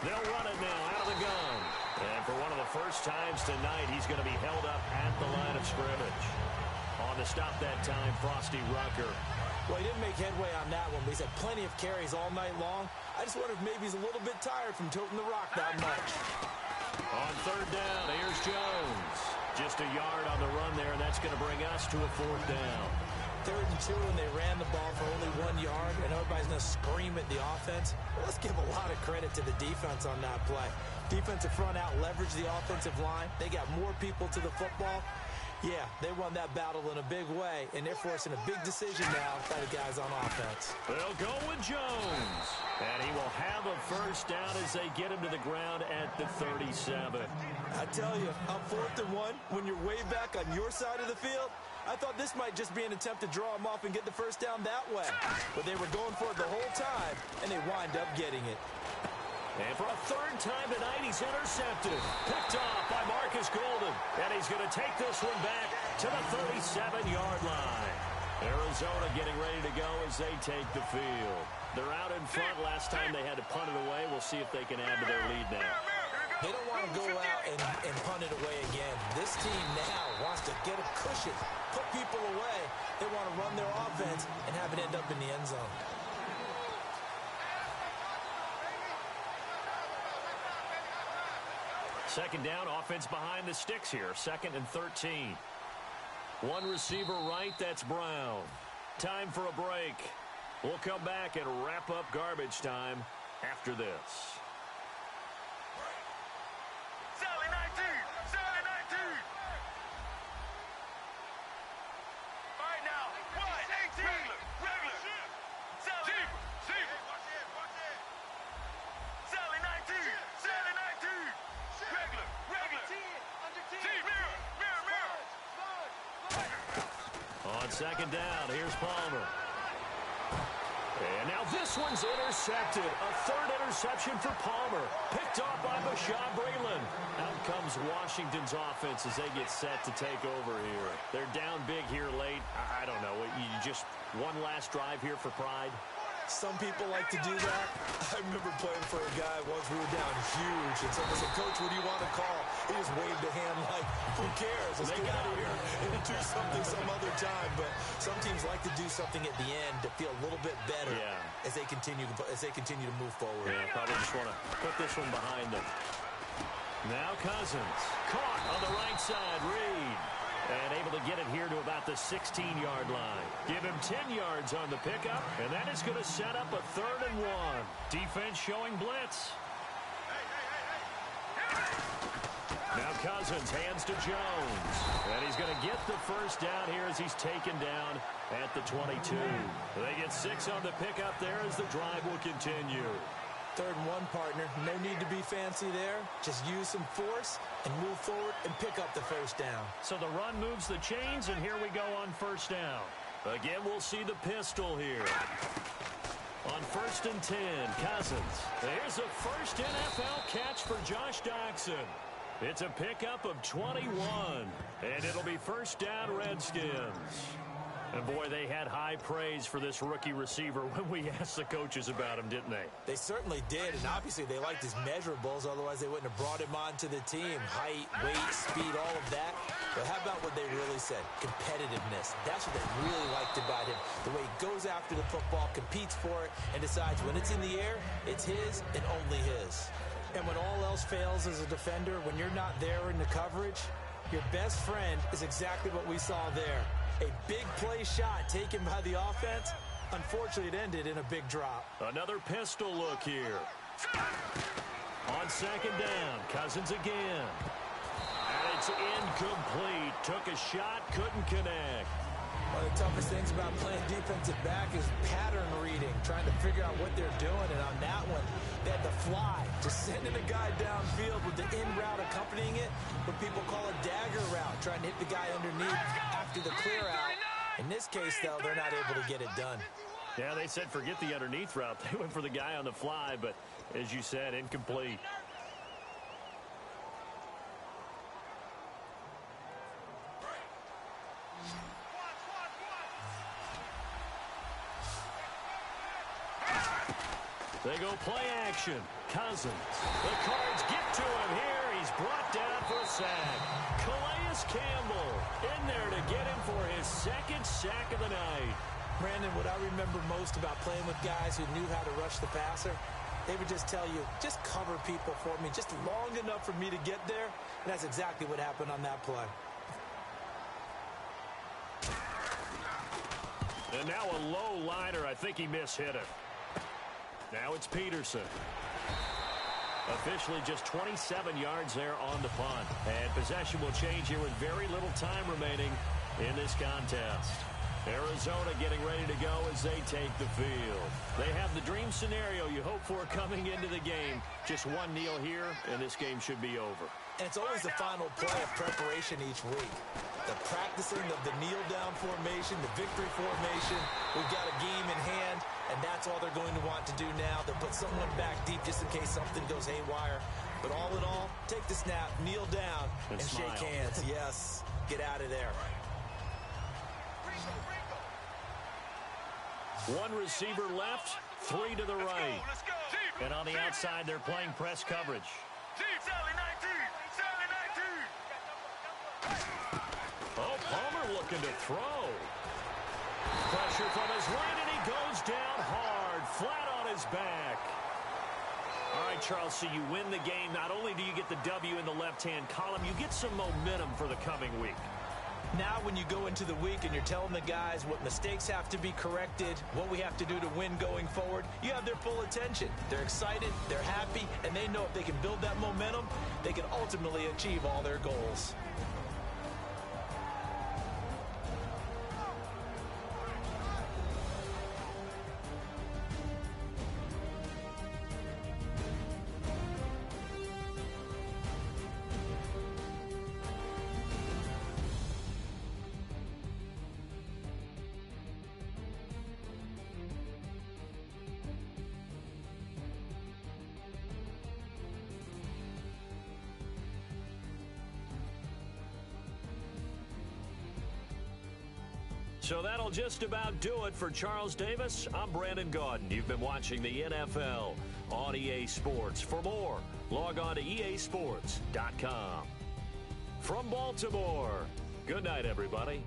They'll run it now out of the gun. And for one of the first times tonight, he's going to be held up at the line of scrimmage. On to stop that time, Frosty Rucker. Well, he didn't make headway on that one, but he's had plenty of carries all night long. I just wonder if maybe he's a little bit tired from toting the rock that much. On third down, here's Jones. Just a yard on the run there, and that's going to bring us to a fourth down. 3rd and 2, and they ran the ball for only 1 yard, and everybody's going to scream at the offense. Well, let's give a lot of credit to the defense on that play. Defensive front out leveraged the offensive line. They got more people to the football. Yeah, they won that battle in a big way, and they're forcing a big decision now by the guys on offense. They'll go with Jones, and he will have a first down as they get him to the ground at the 37. I tell you, on 4th and 1, when you're way back on your side of the field, I thought this might just be an attempt to draw him off and get the first down that way. But they were going for it the whole time, and they wind up getting it. And for a third time tonight, he's intercepted. Picked off by Marcus Golden. And he's going to take this one back to the 37-yard line. Arizona getting ready to go as they take the field. They're out in front. Last time they had to punt it away. We'll see if they can add to their lead now. They don't want to go out and punt it away again. This team now wants to get a cushion, put people away. They want to run their offense and have it end up in the end zone. Second down, offense behind the sticks here. 2nd and 13. One receiver right, that's Brown. Time for a break. We'll come back and wrap up garbage time after this. Second down, here's Palmer. And now this one's intercepted. A 3rd interception for Palmer. Picked off by Bashaud Breeland. Out comes Washington's offense as they get set to take over here. They're down big here late. I don't know. You just one last drive here for pride. Some people like to do that. I remember playing for a guy once. We were down huge, and someone said, "Coach, what do you want to call?" He just waved a hand like, "Who cares? Let's get out of here and do something some other time." But some teams like to do something at the end to feel a little bit better as they continue to move forward. Yeah, probably just want to put this one behind them. Now Cousins caught on the right side. Reed. And able to get it here to about the 16-yard line. Give him 10 yards on the pickup, and that is going to set up a 3rd and 1. Defense showing blitz. Now Cousins hands to Jones. And he's going to get the first down here as he's taken down at the 22. They get 6 on the pickup there as the drive will continue. 3rd and 1, partner. No need to be fancy there. Just use some force and move forward and pick up the first down. So the run moves the chains, and here we go on 1st down. Again, we'll see the pistol here. On 1st and 10, Cousins. Here's a first NFL catch for Josh Doctson. It's a pickup of 21, and it'll be 1st down, Redskins. And, boy, they had high praise for this rookie receiver when we asked the coaches about him, didn't they? They certainly did, and obviously they liked his measurables. Otherwise, they wouldn't have brought him onto the team. Height, weight, speed, all of that. But how about what they really said? Competitiveness. That's what they really liked about him. The way he goes after the football, competes for it, and decides when it's in the air, it's his and only his. And when all else fails as a defender, when you're not there in the coverage, your best friend is exactly what we saw there. A big play shot taken by the offense. Unfortunately, it ended in a big drop. Another pistol look here. On 2nd down, Cousins again. And it's incomplete. Took a shot, couldn't connect. One of the toughest things about playing defensive back is pattern reading, trying to figure out what they're doing. And on that one, they had to fly, just sending a guy downfield with the in route accompanying it, what people call a dagger route, trying to hit the guy underneath after the clear out. In this case, though, they're not able to get it done. Yeah, they said forget the underneath route. They went for the guy on the fly, but as you said, incomplete. They go play action. Cousins. The Cards get to him here. He's brought down for a sack. Calais Campbell in there to get him for his 2nd sack of the night. Brandon, what I remember most about playing with guys who knew how to rush the passer, they would just tell you, just cover people for me, just long enough for me to get there. And that's exactly what happened on that play. And now a low liner. I think he mishit it. Now it's Peterson. Officially just 27 yards there on the punt. And possession will change here with very little time remaining in this contest. Arizona getting ready to go as they take the field. They have the dream scenario you hope for coming into the game. Just one kneel here, and this game should be over. And it's always the final play of preparation each week. The practicing of the kneel-down formation, the victory formation. We've got a game in hand, and that's all they're going to want to do now. They'll put someone back deep just in case something goes haywire. But all in all, take the snap, kneel down, and shake hands. Yes, get out of there. One receiver left, 3 to the right. And on the outside, they're playing press coverage. Oh, Palmer looking to throw. Pressure from his right, and he goes down hard, flat on his back. All right, Charles, so you win the game. Not only do you get the W in the left-hand column, you get some momentum for the coming week. Now when you go into the week and you're telling the guys what mistakes have to be corrected, what we have to do to win going forward, you have their full attention. They're excited, they're happy, and they know if they can build that momentum, they can ultimately achieve all their goals. So that'll just about do it for Charles Davis. I'm Brandon Gaudin. You've been watching the NFL on EA Sports. For more, log on to easports.com. From Baltimore, good night, everybody.